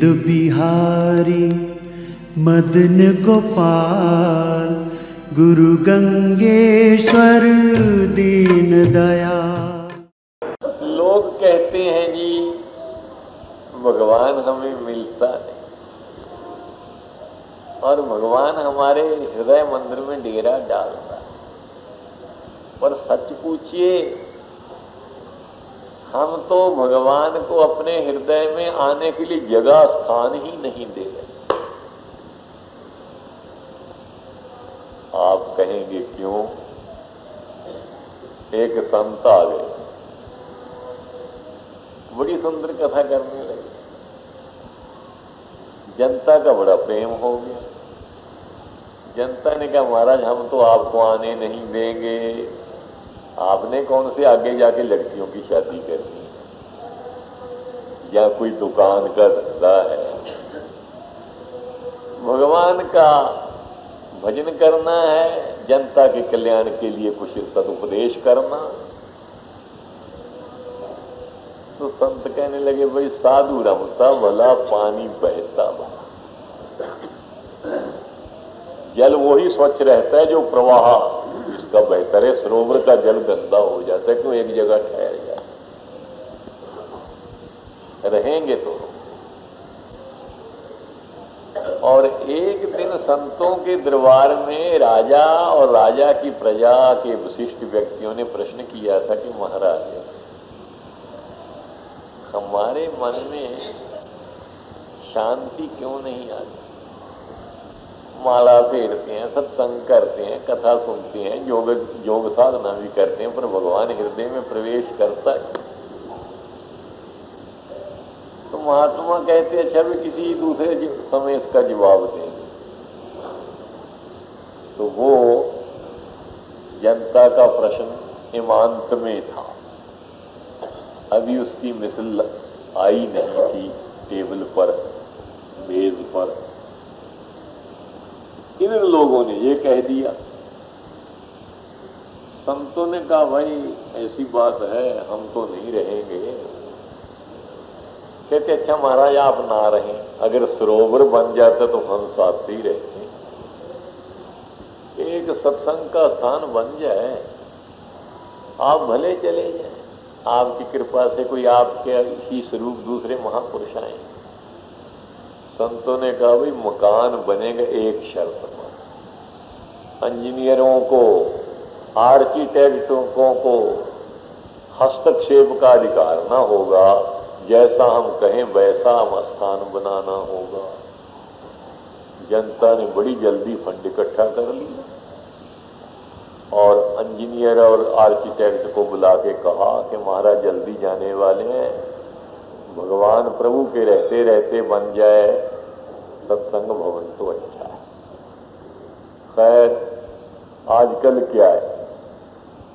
बिरद बिहारी मदन गोपाल गुरु गंगेश्वर दीन दयाल। लोग कहते हैं जी भगवान हमें मिलता नहीं और भगवान हमारे हृदय मंदिर में डेरा डालता है। पर सच पूछिए, हम तो भगवान को अपने हृदय में आने के लिए जगह स्थान ही नहीं दे रहे। आप कहेंगे क्यों? एक संत आ गए, बड़ी सुंदर कथा करने लगे, जनता का बड़ा प्रेम हो गया। जनता ने कहा महाराज हम तो आपको आने नहीं देंगे, आपने कौन से आगे जाके लड़कियों की शादी करनी है या कोई दुकान का धंधा है। भगवान का भजन करना है, जनता के कल्याण के लिए कुछ सदुपदेश करना। तो संत कहने लगे भाई साधु रमता भला पानी बहता भला। जल वही स्वच्छ रहता है जो प्रवाह इसका बेहतर है। सरोवर का जल गंदा हो जाता है, क्यों एक जगह ठहर जाए। रहेंगे तो। और एक दिन संतों के दरबार में राजा और राजा की प्रजा के विशिष्ट व्यक्तियों ने प्रश्न किया था कि महाराज हमारे मन में शांति क्यों नहीं आती? माला फेरते हैं, सत्संग करते हैं, कथा सुनते हैं, योग साधना भी करते हैं, पर भगवान हृदय में प्रवेश करता है। तो महात्मा कहते अच्छा भी किसी दूसरे समय इसका जवाब देंगे। तो वो जनता का प्रश्न ईमानत में था, अभी उसकी मिसल आई नहीं थी टेबल पर, मेज पर। इन लोगों ने ये कह दिया। संतों ने कहा भाई ऐसी बात है, हम तो नहीं रहेंगे। कहते अच्छा महाराज आप ना रहें, अगर सरोवर बन जाता तो हम साथ ही रहते। एक सत्संग का स्थान बन जाए, आप भले चले जाएं, आपकी कृपा से कोई आपके ही स्वरूप दूसरे महापुरुष आए। संतों ने कहा भाई मकान बनेगा एक शर्त पर, इंजीनियरों को आर्किटेक्टों को हस्तक्षेप का अधिकार ना होगा, जैसा हम कहें वैसा हम स्थान बनाना होगा। जनता ने बड़ी जल्दी फंड इकट्ठा कर लिया और इंजीनियर और आर्किटेक्ट को बुला के कहा कि महाराज जल्दी जाने वाले हैं, भगवान प्रभु के रहते रहते बन जाए सत्संग भवन तो अच्छा है। खैर आजकल क्या है,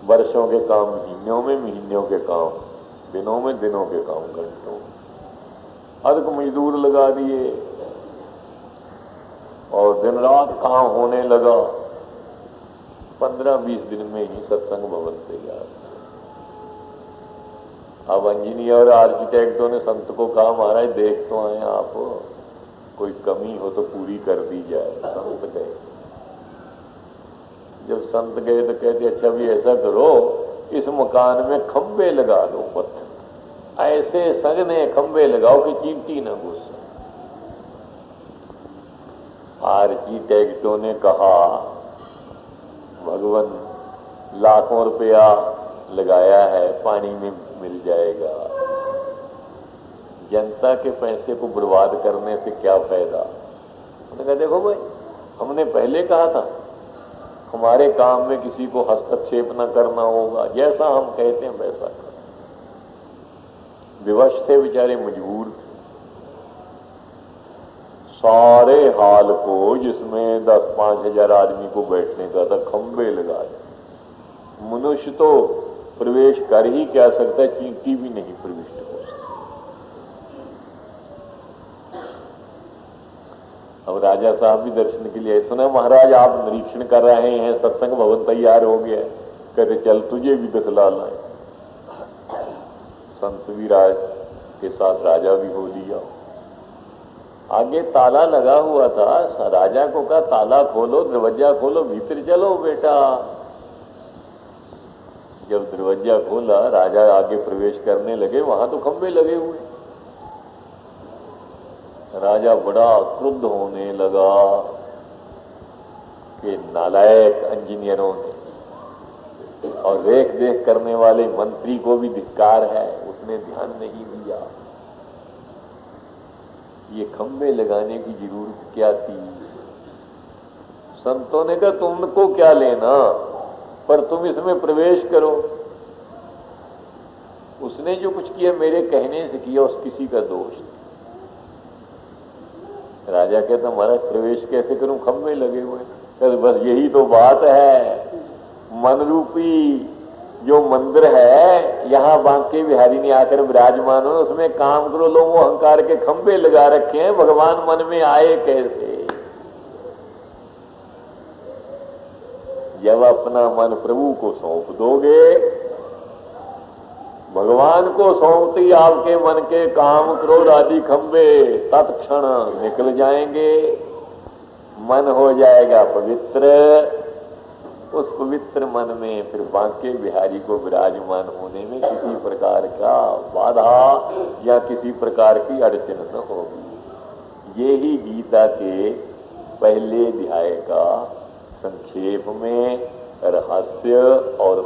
वर्षों के काम महीनों में, महीनों के काम दिनों में, दिनों के काम घंटों। अधिक मजदूर लगा दिए और दिन रात काम होने लगा। 15-20 दिन में ही सत्संग भवन तैयार। अब इंजीनियर और आर्किटेक्टों ने संत को कहा महाराज देख तो आए आप, कोई कमी हो तो पूरी कर दी जाए। संत गए। जब संत गए तो कहते अच्छा भी ऐसा करो, इस मकान में खंबे लगा दो, पत्थर ऐसे सघने खंबे लगाओ कि चींटी न घुस। आर्किटेक्टों ने कहा भगवान लाखों रुपया लगाया है, पानी में मिल जाएगा, जनता के पैसे को बर्बाद करने से क्या फायदा। उन्होंने कहा देखो भाई हमने पहले कहा था हमारे काम में किसी को हस्तक्षेप न करना होगा, जैसा हम कहते हैं वैसा कर। विवश थे बेचारे, मजबूर थे। सारे हाल को जिसमें 10-5 हजार आदमी को बैठने का था खंबे लगा दिए। मनुष्य तो प्रवेश कर ही क्या सकता है, चींटी भी नहीं प्रविष्ट हो सकती। अब राजा साहब भी दर्शन के लिए सुना महाराज आप निरीक्षण कर रहे हैं, सत्संग भवन तैयार हो गया। कहते चल तुझे भी दिखला लाए। संत भी राज के साथ राजा भी हो लिया। आगे ताला लगा हुआ था। राजा को कहा ताला खोलो, दरवाजा खोलो, भीतर चलो बेटा। जब दरवाजा खोला, राजा आगे प्रवेश करने लगे, वहां तो खंभे लगे हुए। राजा बड़ा क्रुद्ध होने लगा कि नालायक इंजीनियरों ने और देख देख करने वाले मंत्री को भी धिक्कार है, उसने ध्यान नहीं दिया। ये खंभे लगाने की जरूरत क्या थी? संतों ने कहा तुमको क्या लेना, पर तुम इसमें प्रवेश करो। उसने जो कुछ किया मेरे कहने से किया, उस किसी का दोष नहीं। राजा कहता हमारा प्रवेश कैसे करूं, खंभे लगे हुए। कहते बस यही तो बात है, मन रूपी जो मंदिर है, यहां बांके बिहारी ने आकर विराजमान हो, उसमें काम करो। लोग अहंकार के खंभे लगा रखे हैं, भगवान मन में आए कैसे? जब अपना मन प्रभु को सौंप दोगे, भगवान को सौंपते ही आपके मन के काम क्रोध आदि खंभे तत्क्षण निकल जाएंगे। मन हो जाएगा पवित्र। उस पवित्र मन में फिर बांके बिहारी को विराजमान होने में किसी प्रकार का बाधा या किसी प्रकार की अड़चन न होगी। ये ही गीता के पहले अध्याय का संक्षेप में रहस्य और